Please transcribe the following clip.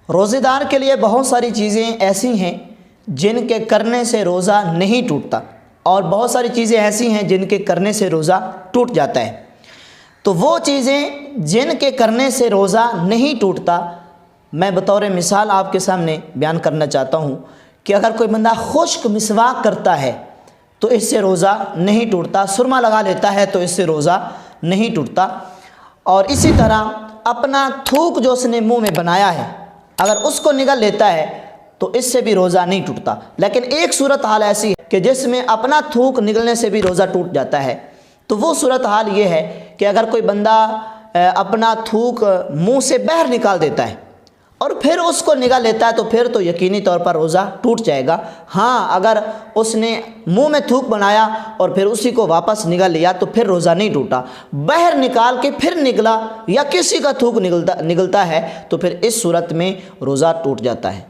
روزے دار کے لیے بہت ساری چیزیں ایسی ہیں جن کے کرنے سے روزہ نہیں ٹوٹتا، اور بہت ساری چیزیں ایسی ہیں جن کے کرنے سے روزہ ٹوٹ جاتا ہے۔ تو وہ چیزیں جن کے کرنے سے روزہ نہیں ٹوٹتا، میں بطور مثال آپ کے سامنے بیان کرنا چاہتا ہوں کہ اگر کوئی بندہ خشک مسواک کرتا ہے تو اس سے روزہ نہیں ٹوٹتا، سرما لگا لیتا ہے تو اس سے روزہ نہیں ٹوٹتا، اور اسی طرح اپنا تھوک جو اس نے منہ میں بنایا ہے اگر اس کو نگل لیتا ہے تو اس سے بھی روزہ نہیں ٹوٹتا۔ لیکن ایک صورت حال ایسی ہے کہ جس میں اپنا تھوک نگلنے سے بھی روزہ ٹوٹ جاتا ہے، تو وہ صورت حال یہ ہے کہ اگر کوئی بندہ اپنا تھوک منہ سے باہر نکال دیتا ہے اور پھر اس کو نگل لیتا ہے تو پھر تو یقینی طور پر روزہ ٹوٹ جائے گا۔ ہاں، اگر اس نے منہ میں تھوک بنایا اور پھر اسی کو واپس نگل لیا تو پھر روزہ نہیں ٹوٹا۔ باہر نکال کے پھر نگلا یا کسی کا تھوک نگلتا ہے تو پھر اس صورت میں روزہ ٹوٹ جاتا ہے۔